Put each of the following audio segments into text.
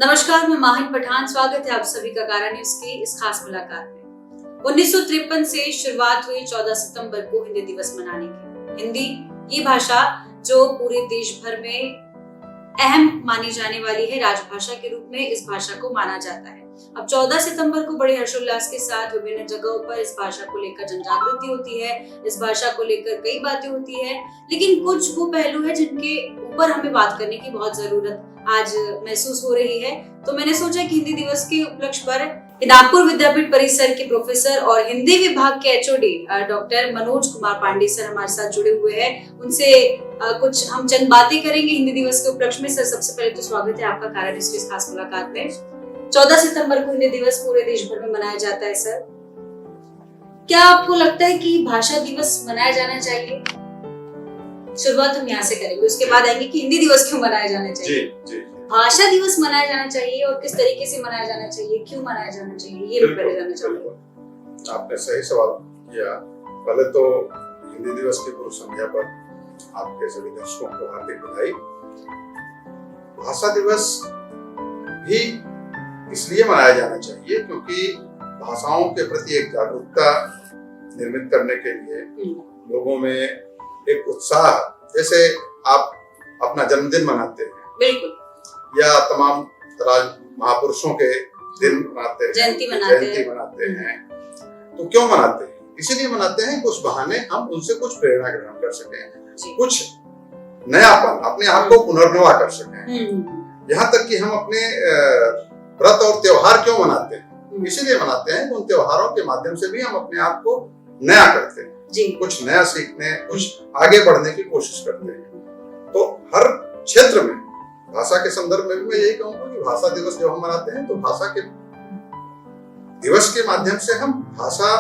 नमस्कार, मैं माहिन पठान। स्वागत है आप सभी का कारा न्यूज की इस खास मुलाकात में। 1953 से शुरुआत हुई 14 सितंबर को हिंदी दिवस मनाने की। हिंदी ये भाषा जो पूरे देश भर में अहम मानी जाने वाली है, राजभाषा के रूप में इस भाषा को माना जाता है। अब 14 सितंबर को बड़े हर्षोल्लास के साथ विभिन्न जगहों पर इस भाषा को लेकर जन जागृति होती है। इस भाषा को लेकर कई बातें होती है, लेकिन कुछ वो पहलू है जिनके ऊपर हमें बात करने की बहुत जरूरत आज महसूस हो रही है। तो मैंने सोचा कि हिंदी दिवस के उपलक्ष्य पर नागपुर विद्यापीठ परिसर के प्रोफेसर और हिंदी विभाग के HOD doctor Manoj Kumar Pandey sir हमारे साथ जुड़े हुए हैं। उनसे कुछ हम चंद बातें करेंगे हिंदी दिवस के उपलक्ष्य में। सर, सबसे पहले तो स्वागत है आपका कारा न्यूज़ की इस खास मुलाकात में। 14 सितंबर को हिंदी दिवस पूरे देश भर में मनाया जाता है। सर, क्या आपको लगता है कि भाषा दिवस मनाया जाना चाहिए? शुरुआत हम यहाँ से करेंगे, उसके बाद आएंगे कि हिंदी दिवस क्यों मनाया जाना चाहिए। जी। भाषा दिवस मनाया जाना चाहिए और किस तरीके से मनाया जाना चाहिए, क्यों मनाया जाना चाहिए, ये भी पहले जानना चाहूंगा। आपने सही सवाल किया। पहले तो हिंदी दिवस की पूर्व संध्या पर आपके सभी दर्शकों को हार्दिक बधाई। भाषा दिवस भी इसलिए मनाया जाना चाहिए क्योंकि भाषाओं के प्रति एक जागरूकता निर्मित करने के लिए लोगों में एक उत्साह, जैसे आप अपना जन्मदिन मनाते हैं, बिल्कुल, या तमाम महापुरुषों के दिन मनाते हैं, जयंती मनाते हैं, तो क्यों मनाते हैं? इसीलिए मनाते हैं कि उस बहाने हम उनसे कुछ प्रेरणा ग्रहण कर सकें, कुछ नयापन, अपने आप को पुनर्नवा कर सकें। यहाँ तक कि हम अपने व्रत और त्योहार क्यों मनाते हैं? इसीलिए मनाते हैं कि उन त्योहारों के माध्यम से भी हम अपने आप को नया करते हैं, कुछ नया सीखने, कुछ आगे बढ़ने की कोशिश करते हैं। तो हर क्षेत्र में भाषा के संदर्भ में भी मैं यही कहूंगा कि भाषा दिवस जब हम मनाते हैं तो भाषा के दिवस के माध्यम से हम भाषा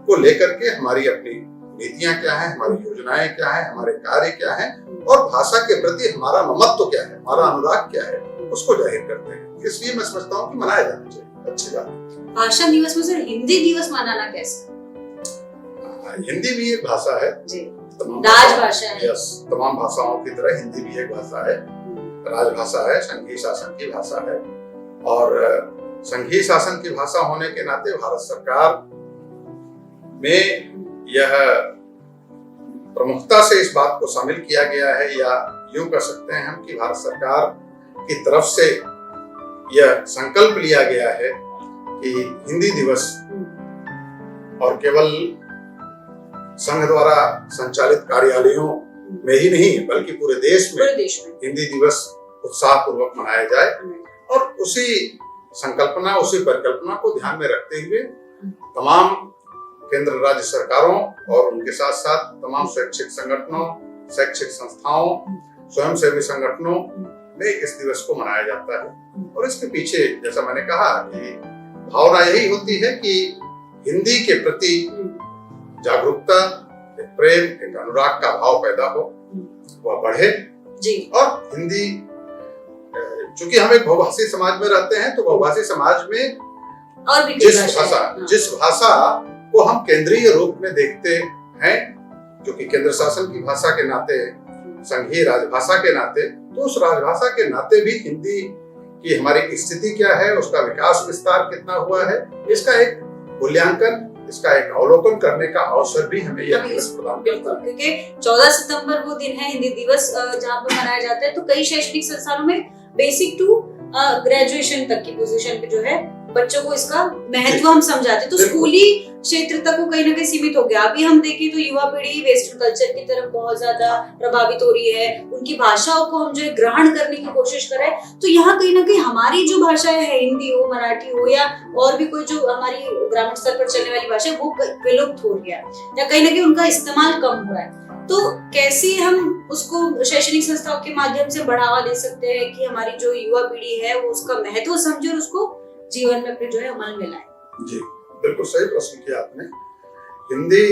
को लेकर के हमारी अपनी नीतियां क्या है, हमारी योजनाएं क्या है, हमारे कार्य क्या है और भाषा के प्रति हमारा ममत्व क्या है, हमारा अनुराग क्या है, उसको जाहिर करते हैं। इसलिए मैं समझता हूँ कि मनाया जाना चाहिए। अच्छी बात। भाषा दिवस में सर हिंदी दिवस मनाना कैसे? हिंदी भी एक भाषा है, राजभाषा है। यस, तमाम भाषाओं की तरह हिंदी भी एक भाषा है, राजभाषा है, संघीय शासन की भाषा है। और संघीय शासन की भाषा होने के नाते भारत सरकार में यह प्रमुखता से इस बात को शामिल किया गया है, या यूं कह सकते हैं हम कि भारत सरकार की तरफ से यह संकल्प लिया गया है कि हिंदी दिवस और केवल संघ द्वारा संचालित कार्यालयों में ही नहीं बल्कि पूरे देश में हिंदी दिवस उत्साह पूर्वक मनाया जाए। और उसी संकल्पना, उसी परिकल्पना को ध्यान में रखते हुए तमाम केंद्र राज्य सरकारों और उनके साथ साथ तमाम शैक्षिक संगठनों, शैक्षिक संस्थाओं, स्वयंसेवी संगठनों में इस दिवस को मनाया जाता है। और इसके पीछे, जैसा मैंने कहा, कि भावना यही होती है कि हिंदी के प्रति जागरूकता, एक प्रेम, एक अनुराग का भाव पैदा हो, वह बढ़े जी। और हिंदी, चूंकि हम एक बहुभाषी समाज में रहते हैं, तो बहुभाषी समाज में और भी जिस भाषा को हम केंद्रीय रूप में देखते हैं, जो कि केंद्र शासन की भाषा के नाते, संघीय राजभाषा के नाते, तो उस राजभाषा के नाते भी हिंदी की हमारी स्थिति क्या है, उसका विकास विस्तार कितना हुआ है, इसका एक मूल्यांकन, इसका एक अवलोकन करने का अवसर भी हमें यह दिवस प्रदान करता है। क्योंकि 14 सितंबर वो दिन है हिंदी दिवस जहाँ पर मनाया जाता है, तो कई शैक्षणिक संस्थानों में बेसिक टू ग्रेजुएशन तक की पोजीशन पे जो है बच्चों को इसका महत्व हम समझाते हैं। तो स्कूली क्षेत्र तक वो कहीं ना कहीं सीमित हो गया। अभी हम देखें तो युवा पीढ़ी वेस्टर्न कल्चर की तरफ बहुत ज्यादा प्रभावित हो रही है, उनकी भाषाओं को हम जो है ग्रहण करने की कोशिश करें, तो यहाँ कहीं ना कहीं हमारी जो भाषा है, हिंदी हो, मराठी हो या और भी कोई जो हमारी ग्रामीण स्तर पर चलने वाली भाषा है, वो विलुप्त हो गया या कहीं ना कहीं उनका इस्तेमाल कम हो रहा है। तो कैसे हम उसको शैक्षणिक संस्थाओं के माध्यम से बढ़ावा दे सकते हैं कि हमारी जो युवा पीढ़ी है वो उसका महत्व समझे और उसको जीवन में अपने जो है अमल में लाए? जी, बिल्कुल सही प्रश्न किया आपने। हिंदी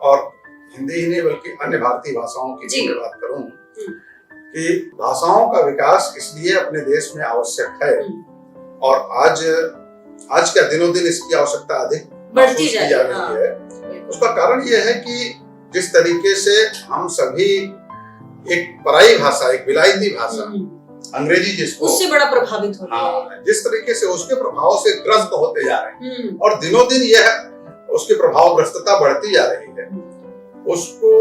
और हिंदी ही नहीं बल्कि अन्य भारतीय भाषाओं की बात करूं कि भाषाओं का विकास इसलिए अपने देश में आवश्यक है और आज का दिनों दिन इसकी आवश्यकता अधिक बढ़ती जा रही है। उसका कारण यह है कि जिस तरीके से हम सभी एक पराई भाषा, एक विलायती भाषा अंग्रेजी जिसको उससे बड़ा प्रभावित हो रहा है। हाँ, जिस तरीके से उसके प्रभाव से ग्रस्त होते जा रहे हैं और दिनों दिन यह उसकी प्रभावग्रस्तता बढ़ती जा रही है, उसको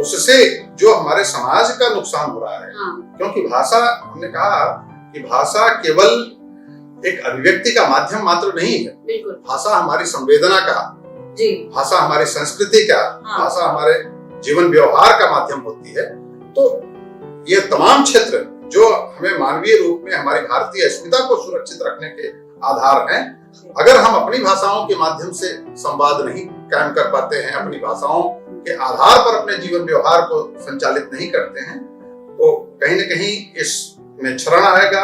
उससे जो हमारे समाज का नुकसान हो रहा है। क्योंकि भाषा, हमने कहा कि भाषा केवल एक अभिव्यक्ति का माध्यम मात्र नहीं है, भाषा हमारी संवेदना का, भाषा हमारी संस्कृति का, भाषा हमारे जीवन व्यवहार का माध्यम होती है। तो ये तमाम क्षेत्र जो हमें मानवीय रूप में हमारी भारतीय अस्मिता को सुरक्षित रखने के आधार हैं, अगर हम अपनी भाषाओं के माध्यम से संवाद नहीं कायम कर पाते हैं, अपनी भाषाओं के आधार पर अपने जीवन व्यवहार को संचालित नहीं करते हैं, तो कहीं न कहीं इसमें क्षरण आएगा।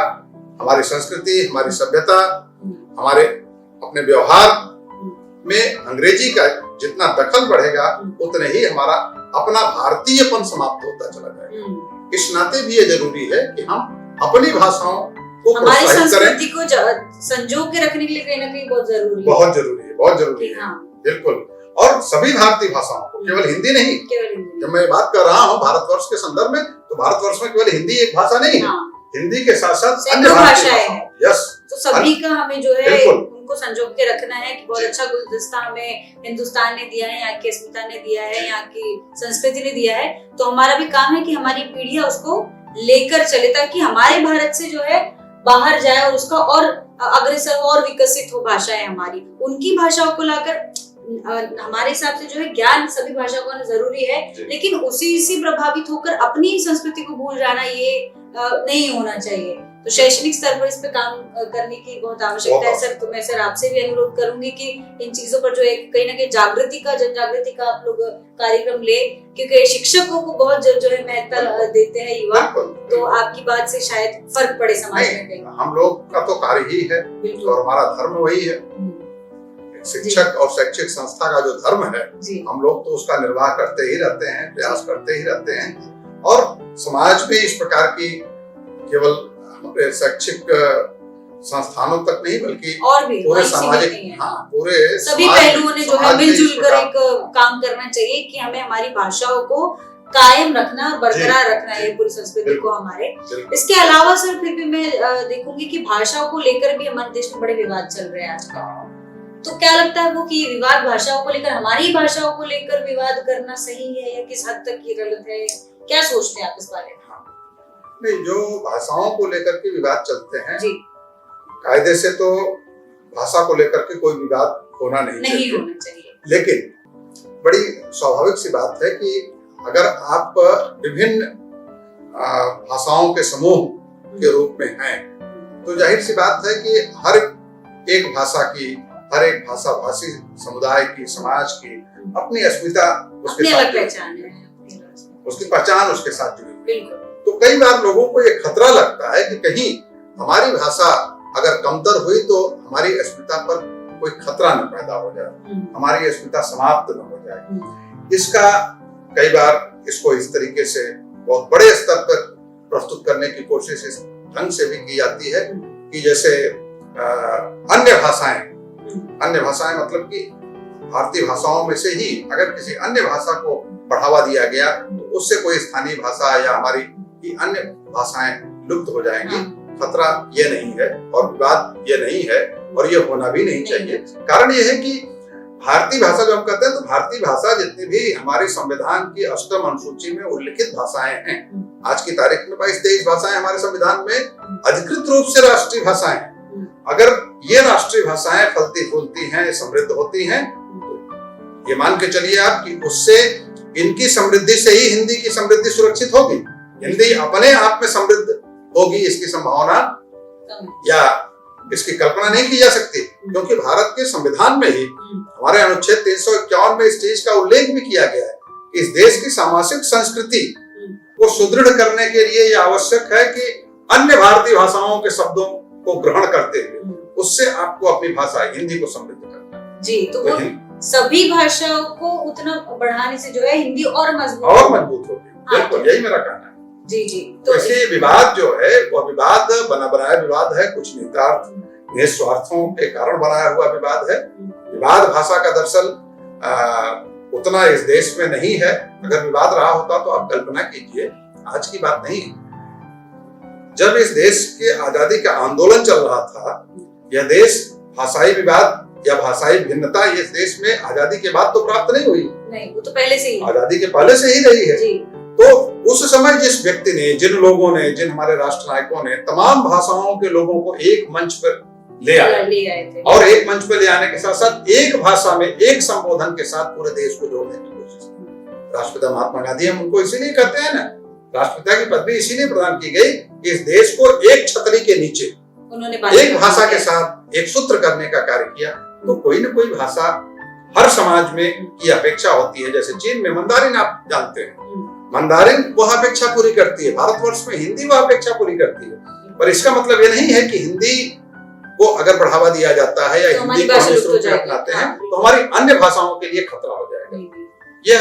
हमारी संस्कृति, हमारी सभ्यता, हमारे अपने व्यवहार में अंग्रेजी का जितना दखल बढ़ेगा, उतने ही हमारा अपना भारतीयपन समाप्त होता चला जाएगा। इस नाते भी ये जरूरी है कि हम अपनी भाषाओं को हमारी संस्कृति को संजो के रखने के लिए कहीं ना कहीं बहुत जरूरी है। बहुत जरूरी है, बहुत जरूरी है, बिल्कुल। और सभी भारतीय भाषाओं को, केवल हिंदी नहीं। जब मैं बात कर रहा हूँ भारतवर्ष के संदर्भ में, तो भारतवर्ष में केवल हिंदी एक भाषा नहीं है, हिंदी के साथ साथ अन्य भाषाएं हैं। यस, तो सभी का हमें जो है उनको संजो के रखना है कि बहुत अच्छा गुलदस्ता हमें हिंदुस्तान ने दिया है, यहाँ की अस्मिता ने दिया है, यहाँ की संस्कृति ने दिया है। तो हमारा भी काम है कि हमारी पीढ़ियां उसको लेकर चले, ताकि हमारे भारत से जो है बाहर जाए और उसका और अग्रसर और विकसित हो भाषाएं हमारी। उनकी भाषाओं को लाकर हमारे हिसाब से जो है ज्ञान सभी भाषाओं का जरूरी है, लेकिन उसी से प्रभावित होकर अपनी संस्कृति को भूल जाना ये नहीं होना चाहिए। तो शैक्षणिक स्तर पर इस पे काम करने की बहुत आवश्यकता है सर। तो मैं सर आपसे भी अनुरोध करूंगी कि इन चीजों पर जो है कहीं ना कहीं जन जागृति का आप लोग कार्यक्रम ले, क्योंकि शिक्षकों को बहुत जो है महत्व देते हैं युवा, तो आपकी बात से शायद फर्क पड़े समाज में कहीं। हम लोग का तो कार्य ही है और हमारा धर्म वही है, शिक्षक और शैक्षिक संस्था का जो धर्म है, हम लोग तो उसका निर्वाह करते ही रहते हैं, प्रयास करते ही रहते हैं। और समाज में इस प्रकार की केवल हमारे शैक्षिक संस्थानों तक नहीं, बल्कि और भी पूरे सामाजिक, पूरे सभी पहलुओं ने जो है मिलजुल कर एक काम करना चाहिए कि हमें हमारी भाषाओं को कायम रखना और बरकरार रखना है, पूरी संस्कृति को हमारे। इसके अलावा सर फिर भी मैं देखूंगी कि भाषाओं को लेकर भी हमारे देश में बड़े विवाद चल रहे हैं आजकल। तो क्या लगता है वो कि विवाद भाषाओं को लेकर, हमारी भाषाओं को लेकर विवाद करना सही है या किस हद तक ये गलत है? क्या सोचते हैं आप इस बारे में? नहीं, जो भाषाओं को लेकर के विवाद चलते हैं, कायदे से तो भाषा को लेकर के कोई विवाद होना नहीं चाहिए। लेकिन बड़ी स्वाभाविक सी बात है कि अगर आप विभिन्न भाषाओं के समूह के रूप में हैं, तो जाहिर सी बात है कि हर एक भाषा की, हर एक भाषा भाषी समुदाय की, समाज की अपनी अस्मिता, उसके साथ पहचान है, उसकी पहचान उसके साथ जुड़ी। तो कई बार लोगों को ये खतरा लगता है कि कहीं हमारी भाषा अगर कमतर हुई तो हमारी अस्मिता पर कोई खतरा न पैदा हो जाए, हमारी अस्मिता समाप्त न हो जाए। इसका कई बार इसको इस तरीके से बहुत बड़े स्तर पर प्रस्तुत करने की कोशिश इस ढंग से भी की जाती है कि जैसे अन्य भाषाएं मतलब कि भारतीय भाषाओं में से ही अगर किसी अन्य भाषा को बढ़ावा दिया गया तो उससे कोई स्थानीय भाषा या हमारी की अन्य भाषाएं लुप्त हो जाएंगी। खतरा ये नहीं है और विवाद ये नहीं है और ये होना भी नहीं चाहिए। कारण ये है कि भारतीय भाषा जो हम कहते हैं, तो भारतीय भाषा जितनी भी हमारे संविधान की अष्टम अनुसूची में उल्लिखित भाषाएं हैं, आज की तारीख में 22-23 भाषाएं हमारे संविधान में अधिकृत रूप से राष्ट्रीय भाषाएं हैं। अगर ये राष्ट्रीय भाषाएं फलती फूलती हैं, समृद्ध होती हैं, तो ये मान के चलिए आप कि उससे इनकी समृद्धि से ही हिंदी की समृद्धि सुरक्षित होगी। हिंदी अपने आप में समृद्ध होगी, इसकी संभावना या इसकी कल्पना नहीं की जा सकती, क्योंकि भारत के संविधान में ही हमारे अनुच्छेद 351 में इस चीज का उल्लेख भी किया गया है कि इस देश की सामाजिक संस्कृति को सुदृढ़ करने के लिए यह आवश्यक है कि अन्य भारतीय भाषाओं के शब्दों को ग्रहण करते हुए उससे आपको अपनी भाषा हिंदी को समृद्ध करना है। जी, तो सभी भाषाओं को उतना बढ़ाने से जो है हिंदी और मजबूत होगी। बिल्कुल, यही मेरा कहना है। जी। तो इसलिए विवाद जो है वह विवाद बना बनाया विवाद है, कुछ निहितार्थ निस्वार्थों के कारण बनाया हुआ विवाद है। विवाद भाषा का दरअसल उतना इस देश में नहीं है। अगर विवाद रहा होता तो आप कल्पना कीजिए, आज की बात नहीं है, जब इस देश के आजादी का आंदोलन चल रहा था, यह देश भाषाई विवाद या भाषाई भिन्नता इस देश में आजादी के बाद तो प्राप्त नहीं हुई, नहीं, वो तो पहले से ही, आजादी के पहले से ही रही है। जी। तो उस समय जिस व्यक्ति ने, जिन लोगों ने, जिन हमारे राष्ट्र नायकों ने तमाम भाषाओं के लोगों को एक मंच पर ले आए थे, और एक मंच पर ले आने के साथ साथ एक भाषा में एक संबोधन के साथ पूरे देश को जोड़ने की कोशिश की। राष्ट्रपिता महात्मा गांधी, हम उनको इसीलिए कहते हैं ना, राष्ट्रपिता की पदवी इसीलिए प्रदान की गई कि इस देश को एक छतरी के नीचे उन्होंने एक भाषा के साथ एक सूत्र करने का कार्य किया। तो कोई न कोई भाषा हर समाज में की अपेक्षा होती है। जैसे चीन में मंदारिन, आप जानते हैं, मंदारिन वह अपेक्षा पूरी करती है, भारतवर्ष में हिंदी वह अपेक्षा पूरी करती है। पर इसका मतलब ये नहीं है कि हिंदी को अगर बढ़ावा दिया जाता है या तो हिंदी को हम इस रूप में अपनाते हैं तो हमारी अन्य भाषाओं के लिए खतरा हो जाएगा। यह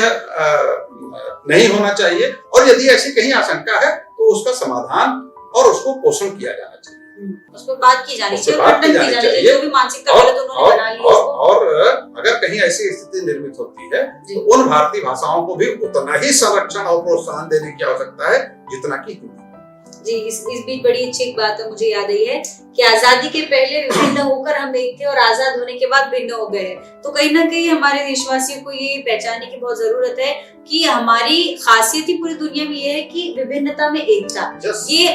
नहीं होना चाहिए, और यदि ऐसी कहीं आशंका है तो उसका समाधान और उसको पोषण किया जाना चाहिए, उस पर बात की जानी चाहिए, जो भी मानसिकता गलत उन्होंने बना ली है। और अगर कहीं ऐसी स्थिति निर्मित होती है तो उन भारतीय भाषाओं को भी उतना ही संरक्षण और प्रोत्साहन देने की आवश्यकता है जितना कि हिंदी। जी, इस बीच बड़ी अच्छी एक बात है, मुझे याद आई है कि आजादी के पहले विभिन्न होकर हम एक थे और आजाद होने के बाद भिन्न हो गए। तो कहीं ना कहीं हमारे देशवासियों को ये पहचानने की बहुत जरूरत है कि हमारी खासियत ही पूरी दुनिया में ये है कि विभिन्नता में एकता। ये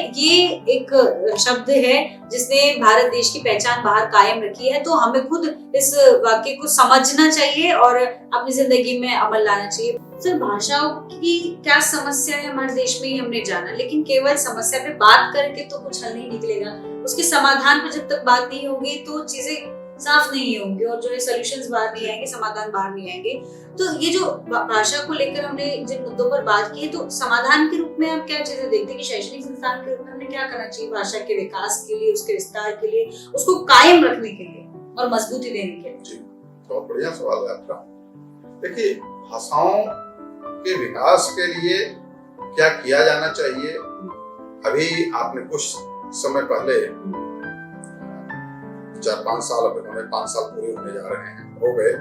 एक शब्द है जिसने भारत देश की पहचान बाहर कायम रखी है। तो हमें खुद इस वाक्य को समझना चाहिए और अपनी जिंदगी में अमल लाना चाहिए। सर, भाषाओं की क्या समस्या है हमारे देश में, हमने जाना, लेकिन केवल समस्या पे बात करके तो कुछ हल नहीं निकलेगा। उसके समाधान पे जब तक बात नहीं होगी तो चीजें साफ नहीं होंगी और जो है सॉल्यूशंस बाहर नहीं आएंगे, समाधान बाहर नहीं आएंगे। तो ये जो भाषा को लेकर हमने जिन मुद्दों पर बात की है, तो समाधान के रूप में आप क्या चीजें देखते हैं कि शैक्षणिक संस्थान के रूप में हमें क्या करना चाहिए भाषा के विकास के लिए, उसके विस्तार के लिए, उसको कायम रखने के लिए और मजबूती देने के लिए? जी, बहुत बढ़िया सवाल है आपका। देखिए, भाषाओं के विकास के लिए क्या किया जाना चाहिए, अभी आपने कुछ समय पहले 4-5 साल, अब उन्होंने 5 साल पूरे होने जा रहे हैं, हो गए,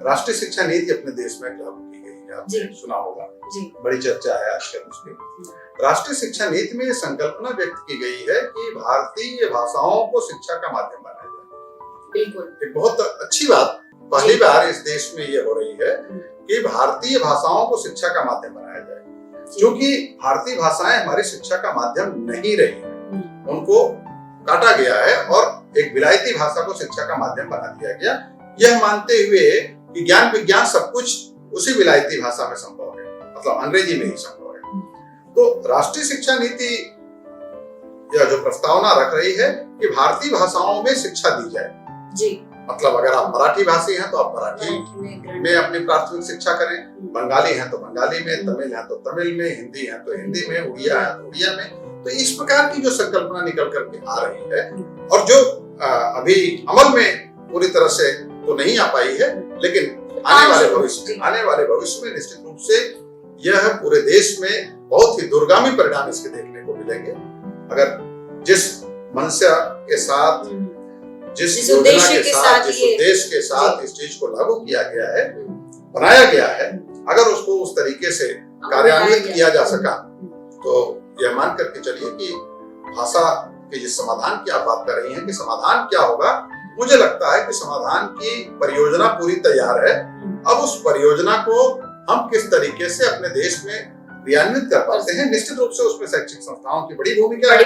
राष्ट्रीय शिक्षा नीति अपने देश में लागू की गई है, आपने सुना होगा, बड़ी चर्चा है आजकल उसकी। राष्ट्रीय शिक्षा नीति में ये संकल्पना व्यक्त की गई है कि भारतीय भाषाओं को शिक्षा का माध्यम बनाया जाए। बिल्कुल, एक बहुत अच्छी बात, पहली बार इस देश में ये हो रही है कि भारतीय भाषाओं को शिक्षा का माध्यम बनाया जाए। क्योंकि भारतीय भाषाएं हमारी शिक्षा का माध्यम नहीं रही हैं, उनको काटा गया है और एक विलायती भाषा को शिक्षा का माध्यम बना दिया गया, यह मानते हुए कि ज्ञान विज्ञान सब कुछ उसी विलायती भाषा में संभव है, मतलब अंग्रेजी में ही संभव है। तो राष्ट्रीय शिक्षा नीति यह जो प्रस्तावना रख रही है कि भारतीय भाषाओं में शिक्षा दी जाए। जी, मतलब अगर आप मराठी भाषी हैं तो आप मराठी में अपनी प्राथमिक शिक्षा करें, बंगाली हैं तो बंगाली में, तमिल हैं तो तमिल में, हिंदी हैं तो हिंदी में, उड़िया है तो उड़िया में। तो इस प्रकार की जो संकल्पना निकल करके आ रही है और जो अभी अमल में पूरी तरह से तो नहीं आ पाई है, लेकिन आने वाले भविष्य में निश्चित रूप से यह पूरे देश में बहुत ही दूरगामी परिणाम इसके देखने को मिलेंगे। अगर जिस मंशा के साथ, जिस योजना के साथ, जिस उद्देश्य के साथ इस चीज को लागू किया गया है, बनाया गया है, अगर उसको उस तरीके से कार्यान्वित किया जा सका तो यह मान करके चलिए कि भाषा के जिस समाधान की आप बात कर रही हैं कि समाधान क्या होगा, मुझे लगता है कि समाधान की परियोजना पूरी तैयार है। अब उस परियोजना को हम किस तरीके से अपने देश में क्रियान्वित कर पाते हैं, निश्चित रूप से उसमें शैक्षिक संस्थाओं की बड़ी भूमिका है,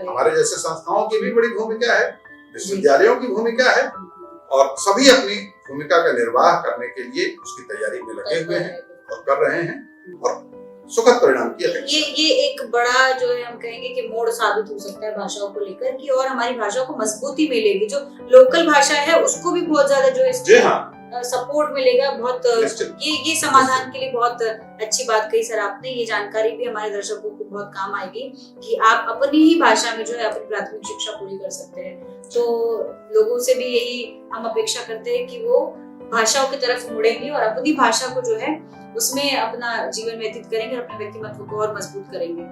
हमारे जैसे संस्थाओं की भी बड़ी भूमिका है, विश्वविद्यालयों की भूमिका है, और सभी अपनी भूमिका का निर्वाह करने के लिए उसकी तैयारी में लगे हुए हैं और कर रहे हैं और सुखद परिणाम की अपेक्षा। ये एक बड़ा जो है हम कहेंगे कि मोड़ साबित हो सकता है भाषाओं को लेकर कि और हमारी भाषा को मजबूती मिलेगी, जो लोकल भाषा है उसको भी बहुत ज्यादा जो है सपोर्ट मिलेगा। बहुत ये समाधान के लिए बहुत अच्छी बात कही सर आपने। ये जानकारी भी हमारे दर्शकों को बहुत काम आएगी कि आप अपनी ही भाषा में जो है अपनी प्राथमिक शिक्षा पूरी कर सकते हैं। तो लोगों से भी यही हम अपेक्षा करते हैं कि वो भाषाओं की तरफ मुड़ेंगे और अपनी भाषा को जो है उसमें अपना जीवन व्यतीत करेंगे और अपने व्यक्तित्व को और मजबूत करेंगे।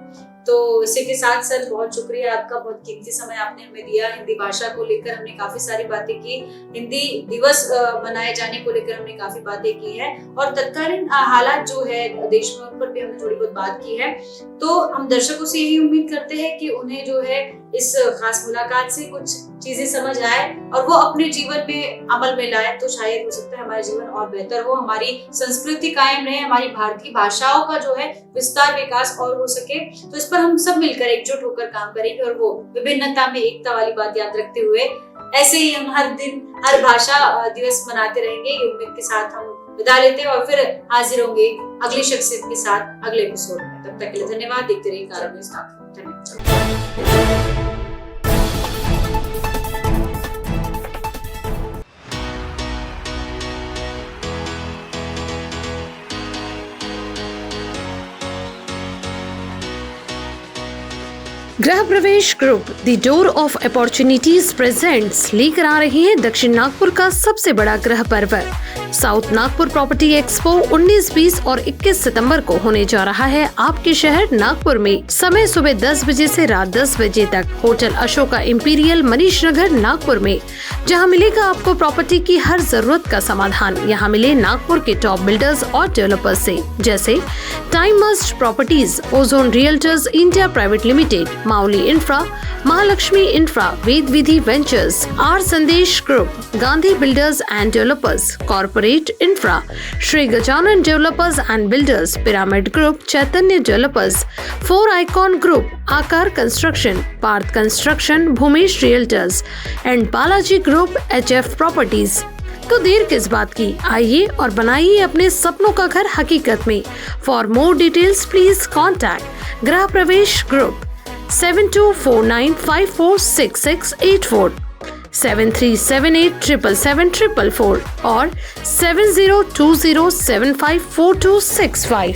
तो इसी के साथ सर बहुत शुक्रिया आपका, बहुत कीमती समय आपने हमें दिया। हिंदी भाषा को लेकर हमने काफी सारी बातें की, हिंदी दिवस मनाए जाने को लेकर हमने काफी बातें की है और तत्कालीन हालात जो है देश में उन पर भी हमने थोड़ी बहुत बात की है। तो हम दर्शकों से यही उम्मीद करते हैं कि उन्हें जो है इस खास मुलाकात से कुछ चीजें समझ आए और वो अपने जीवन में अमल में लाए, तो शायद हो सकता है हमारा जीवन और बेहतर हो, हमारी संस्कृति कायम रहे, हमारी भारतीय भाषाओं का जो है विस्तार विकास और हो सके। तो इस पर हम सब मिलकर एकजुट होकर काम करेंगे और वो विभिन्नता में एकता वाली बात याद रखते हुए ऐसे ही हम हर दिन हर भाषा दिवस मनाते रहेंगे। ये उम्मीद के साथ हम विदा लेते हैं और फिर हाजिर होंगे अगली शख्सियत के साथ अगले एपिसोड में। तब तक के लिए धन्यवाद। देखते रहिए कारण न्यूज़। धन्यवाद। गृह प्रवेश group the door of opportunities presents लेकर आ रही है दक्षिण नागपुर का सबसे बड़ा गृह पर्व साउथ नागपुर प्रॉपर्टी एक्सपो 19, 20 और 21 सितंबर को होने जा रहा है आपके शहर नागपुर में। समय सुबह 10 बजे से रात 10 बजे तक। होटल अशोका इंपीरियल मनीष नगर नागपुर में, जहां मिलेगा आपको प्रॉपर्टी की हर जरूरत का समाधान। यहां मिले नागपुर के टॉप बिल्डर्स और डेवलपर्स से, जैसे time must properties, ozone realtors India private limited, Mauli infra, Mahalaxmi infra, Ved Vidhi ventures, R Sandesh group, Gandhi builders and developers, corporate infra, Shri Gajanan developers and builders, pyramid group, Chaitanya developers, 4 icon group, Aakar construction, Parth construction, Bhumesh realtors and Balaji group, HF properties. तो देर किस बात की, आइए और बनाइए अपने सपनों का घर हकीकत में। For more details please contact गृह प्रवेश ग्रुप 7249546684, 7378777744 और 7020754265।